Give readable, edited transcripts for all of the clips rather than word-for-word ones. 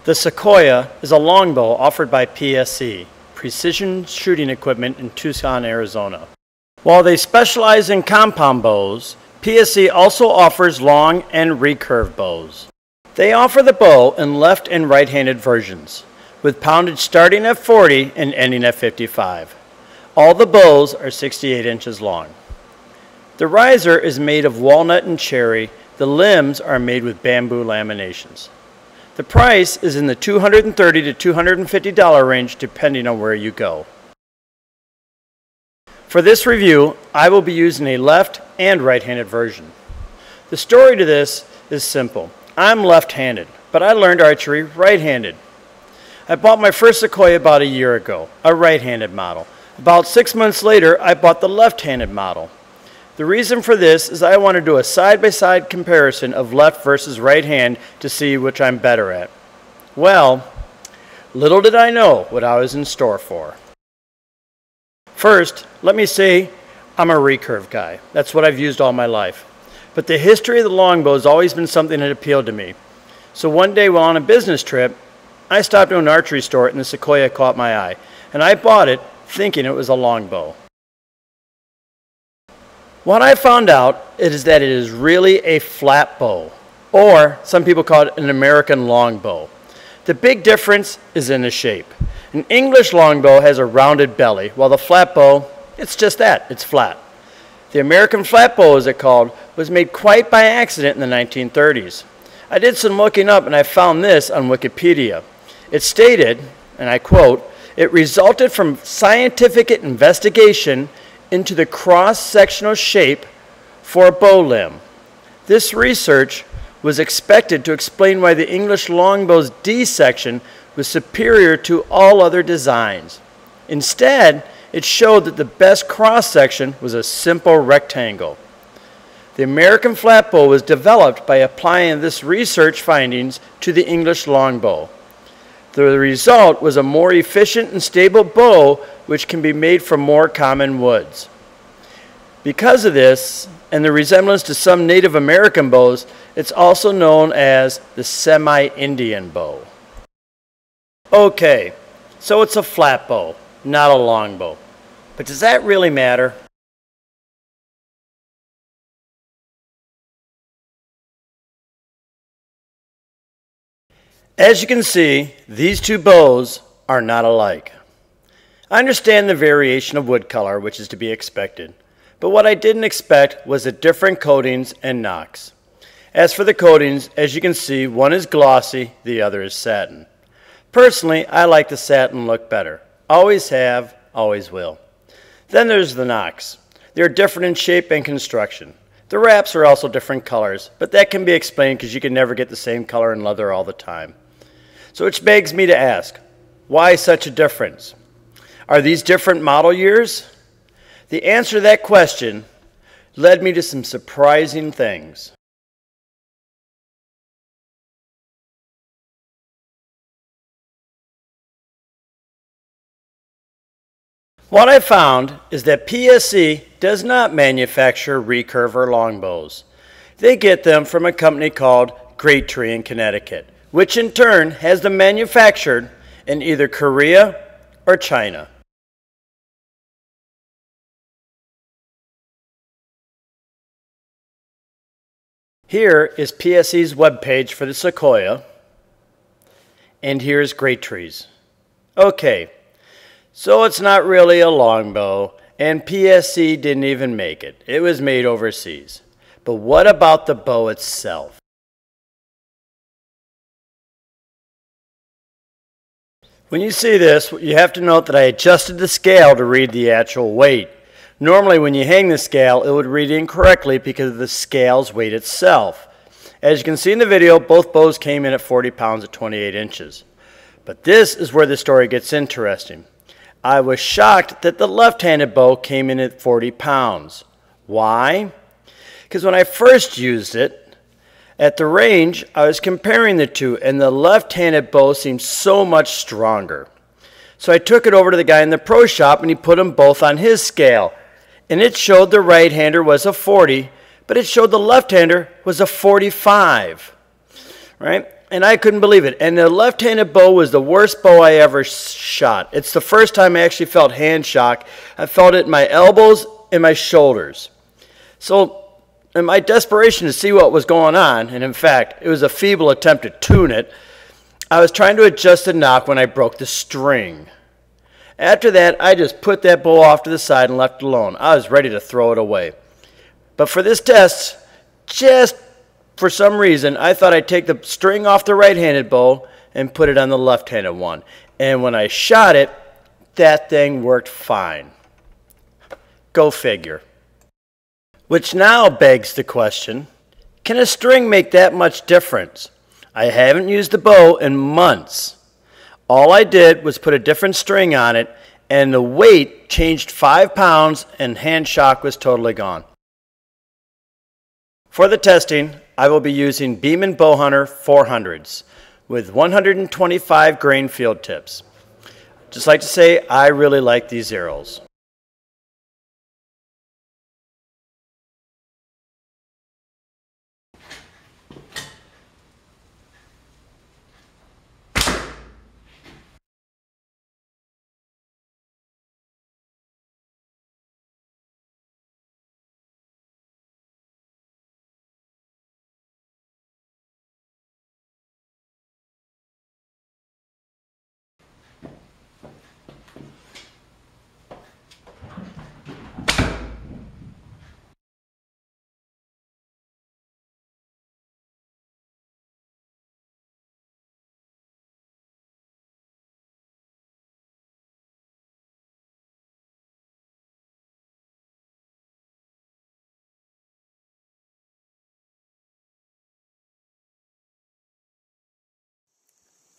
The Sequoia is a longbow offered by PSE, Precision Shooting Equipment in Tucson, Arizona. While they specialize in compound bows, PSE also offers long and recurve bows. They offer the bow in left and right-handed versions, with poundage starting at 40 and ending at 55. All the bows are 68 inches long. The riser is made of walnut and cherry. The limbs are made with bamboo laminations. The price is in the $230 to $250 range depending on where you go. For this review, I will be using a left and right-handed version. The story to this is simple. I'm left-handed, but I learned archery right-handed. I bought my first Sequoia about a year ago, a right-handed model. About 6 months later, I bought the left-handed model. The reason for this is I want to do a side-by-side comparison of left versus right hand to see which I'm better at. Well, little did I know what I was in store for. First, let me say I'm a recurve guy. That's what I've used all my life. But the history of the longbow has always been something that appealed to me. So one day while on a business trip, I stopped at an archery store and the Sequoia caught my eye. And I bought it thinking it was a longbow. What I found out is that it is really a flat bow, or some people call it an American longbow. The big difference is in the shape. An English longbow has a rounded belly, while the flat bow, it's just that, it's flat. The American flat bow, as it's called, was made quite by accident in the 1930s. I did some looking up and I found this on Wikipedia. It stated, and I quote, "It resulted from scientific investigation into the cross-sectional shape for a bow limb. This research was expected to explain why the English longbow's D section was superior to all other designs. Instead, it showed that the best cross-section was a simple rectangle. The American flatbow was developed by applying this research findings to the English longbow. The result was a more efficient and stable bow which can be made from more common woods. Because of this, and the resemblance to some Native American bows, it's also known as the semi-Indian bow." Okay, so it's a flat bow, not a longbow. But does that really matter? As you can see, these two bows are not alike. I understand the variation of wood color, which is to be expected, but what I didn't expect was the different coatings and nocks. As for the coatings, as you can see, one is glossy, the other is satin. Personally, I like the satin look better. Always have, always will. Then there's the nocks. They're different in shape and construction. The wraps are also different colors, but that can be explained because you can never get the same color in leather all the time. So which begs me to ask, why such a difference? Are these different model years? The answer to that question led me to some surprising things. What I found is that PSE does not manufacture recurve or longbows. They get them from a company called Great Tree in Connecticut, which in turn has them manufactured in either Korea or China. Here is PSE's webpage for the Sequoia, and here's Great Tree's. Okay, so it's not really a longbow, and PSE didn't even make it. It was made overseas. But what about the bow itself? When you see this, you have to note that I adjusted the scale to read the actual weight. Normally when you hang the scale, it would read incorrectly because of the scale's weight itself. As you can see in the video, both bows came in at 40 pounds at 28 inches. But this is where the story gets interesting. I was shocked that the left-handed bow came in at 40 pounds. Why? Because when I first used it, at the range, I was comparing the two, and the left-handed bow seemed so much stronger. So I took it over to the guy in the pro shop, and he put them both on his scale. And it showed the right-hander was a 40, but it showed the left-hander was a 45, right? And I couldn't believe it. And the left-handed bow was the worst bow I ever shot. It's the first time I actually felt hand shock. I felt it in my elbows and my shoulders. So in my desperation to see what was going on, and in fact, it was a feeble attempt to tune it, I was trying to adjust the nock when I broke the string. After that, I just put that bow off to the side and left it alone. I was ready to throw it away. But for this test, just for some reason, I thought I'd take the string off the right-handed bow and put it on the left-handed one. And when I shot it, that thing worked fine. Go figure. Which now begs the question, can a string make that much difference? I haven't used the bow in months. All I did was put a different string on it, and the weight changed 5 pounds, and hand shock was totally gone. For the testing, I will be using Beeman Bowhunter 400s with 125 grain field tips. Just like to say, I really like these arrows.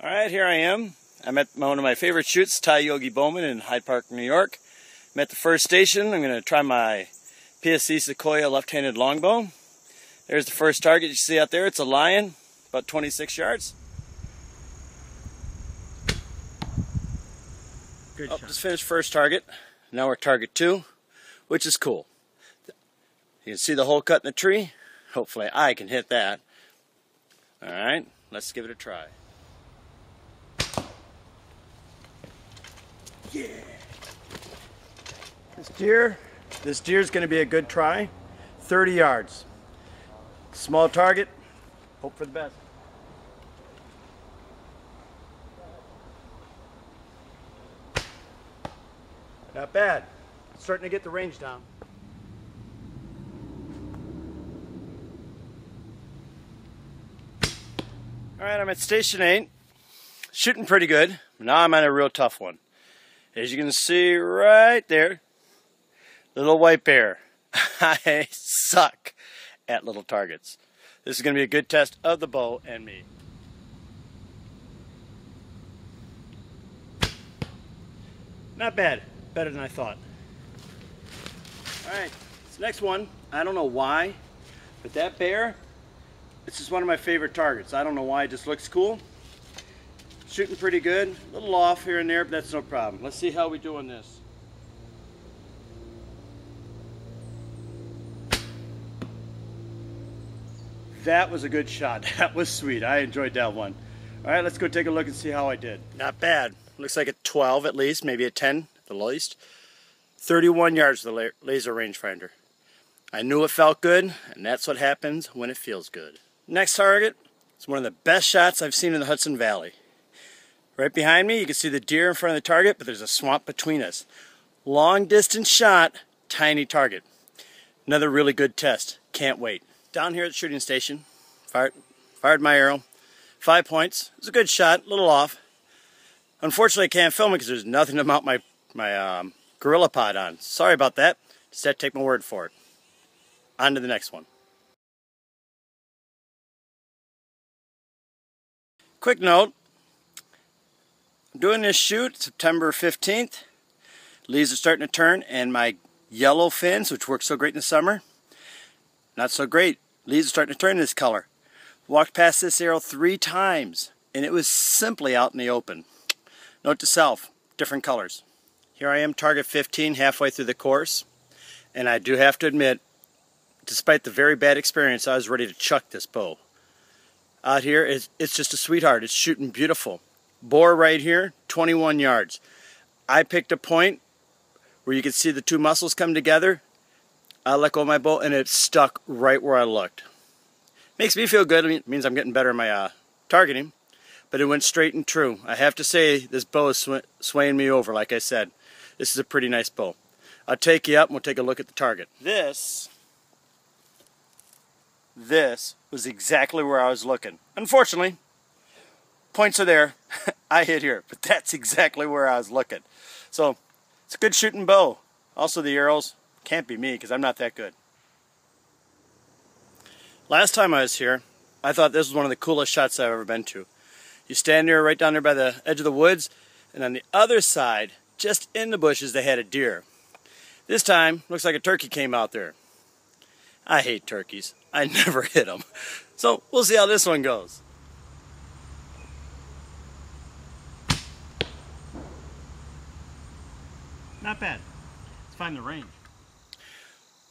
All right, here I am. I'm at one of my favorite shoots, Thai Yogi Bowman in Hyde Park, New York. I'm at the first station. I'm going to try my PSE Sequoia left-handed longbow. There's the first target you see out there. It's a lion, about 26 yards. Good shot. Just finished first target. Now we're target 2, which is cool. You can see the hole cut in the tree. Hopefully I can hit that. All right, let's give it a try. Yeah. This deer's going to be a good try. 30 yards. Small target. Hope for the best. Not bad. Starting to get the range down. All right, I'm at station 8. Shooting pretty good. Now I'm on a real tough one. As you can see right there, little white bear. I suck at little targets. This is going to be a good test of the bow and me. Not bad. Better than I thought. Alright, this next one, I don't know why, but that bear, this is one of my favorite targets. I don't know why, it just looks cool. Shooting pretty good, a little off here and there, but that's no problem. Let's see how we do on this. That was a good shot. That was sweet. I enjoyed that one. All right, let's go take a look and see how I did. Not bad. Looks like a 12 at least, maybe a 10 at the least. 31 yards with the laser rangefinder. I knew it felt good, and that's what happens when it feels good. Next target is one of the best shots I've seen in the Hudson Valley. Right behind me, you can see the deer in front of the target, but there's a swamp between us. Long distance shot, tiny target. Another really good test. Can't wait. Down here at the shooting station, fired my arrow. 5 points. It was a good shot, a little off. Unfortunately, I can't film it because there's nothing to mount my Gorilla Pod on. Sorry about that. Just had to take my word for it. On to the next one. Quick note. I'm doing this shoot September 15th. Leaves are starting to turn, and my yellow fins, which work so great in the summer, not so great. Leaves are starting to turn this color. Walked past this arrow 3 times, and it was simply out in the open. Note to self, different colors. Here I am, target 15, halfway through the course, and I do have to admit, despite the very bad experience, I was ready to chuck this bow. out here, it's just a sweetheart. It's shooting beautiful. Bore right here, 21 yards. I picked a point where you can see the two muscles come together. I let go of my bow and it stuck right where I looked. Makes me feel good. It means I'm getting better at my targeting. But it went straight and true. I have to say, this bow is swaying me over, like I said. This is a pretty nice bow. I'll take you up and we'll take a look at the target. This was exactly where I was looking. Unfortunately, points are there. I hit here, but that's exactly where I was looking. So, it's a good shooting bow. Also, the arrows can't be me because I'm not that good. Last time I was here, I thought this was one of the coolest shots I've ever been to. You stand there right down there by the edge of the woods, and on the other side, just in the bushes, they had a deer. This time, looks like a turkey came out there. I hate turkeys. I never hit them. So, we'll see how this one goes. Not bad. Let's find the range.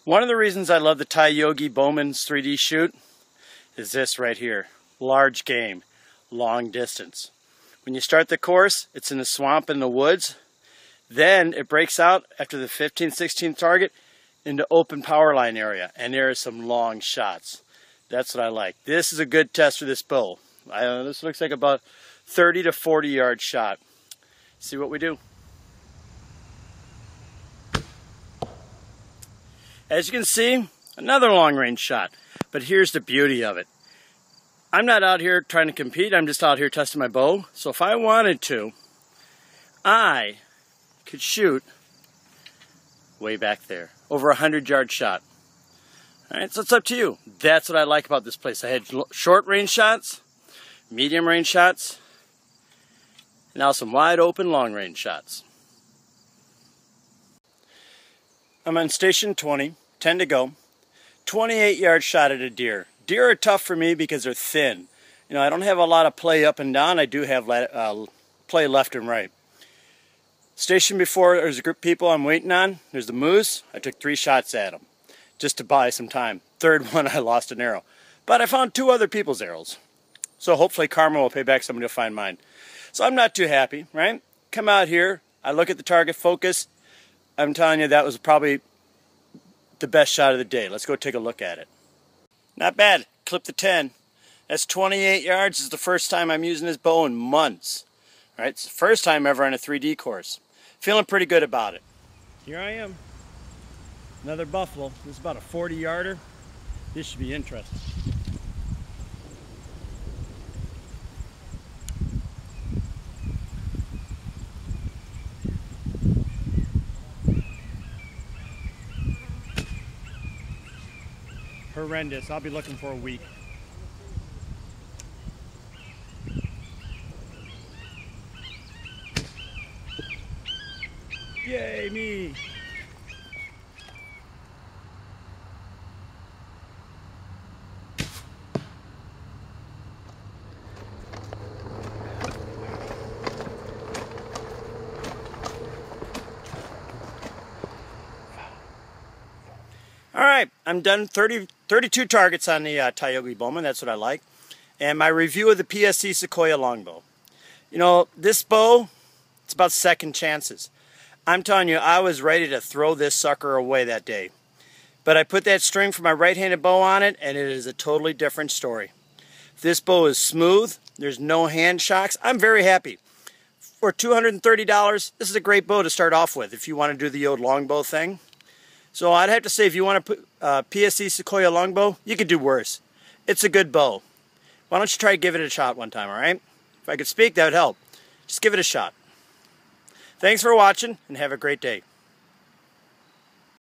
One of the reasons I love the Ty Yogi Bowman's 3D shoot is this right here. Large game, long distance. When you start the course, it's in the swamp in the woods. Then it breaks out after the 15th, 16th target into open power line area. And there are some long shots. That's what I like. This is a good test for this bow. This looks like about 30 to 40 yard shot. See what we do. As you can see, another long range shot. But here's the beauty of it. I'm not out here trying to compete. I'm just out here testing my bow. So if I wanted to, I could shoot way back there. Over 100-yard shot. Alright, so it's up to you. That's what I like about this place. I had short range shots, medium range shots, and now some wide open long range shots. I'm on station 20, 10 to go. 28-yard shot at a deer. Deer are tough for me because they're thin. You know, I don't have a lot of play up and down. I do have play left and right. Station before, there's a group of people I'm waiting on. There's the moose. I took 3 shots at them just to buy some time. Third one, I lost an arrow. But I found 2 other people's arrows. So hopefully karma will pay back somebody to find mine. So I'm not too happy, right? Come out here. I look at the target focus. I'm telling you, that was probably the best shot of the day. Let's go take a look at it. Not bad. Clip the 10. That's 28 yards. This is the first time I'm using this bow in months. All right, it's the first time ever on a 3D course. Feeling pretty good about it. Here I am. Another buffalo. This is about a 40-yarder. This should be interesting. Horrendous. I'll be looking for a week. Yay, me! Alright, I'm done 32 targets on the Ty Yogi Bowman, that's what I like. And my review of the PSE Sequoia Long Bow. You know, this bow, it's about second chances. I'm telling you, I was ready to throw this sucker away that day. But I put that string for my right-handed bow on it, and it is a totally different story. This bow is smooth. There's no hand shocks. I'm very happy. For $230, this is a great bow to start off with if you want to do the old longbow thing. So I'd have to say, if you want to put PSE Sequoia Long Bow, you could do worse. It's a good bow. Why don't you try to give it a shot one time, all right? If I could speak, that would help. Just give it a shot. Thanks for watching, and have a great day.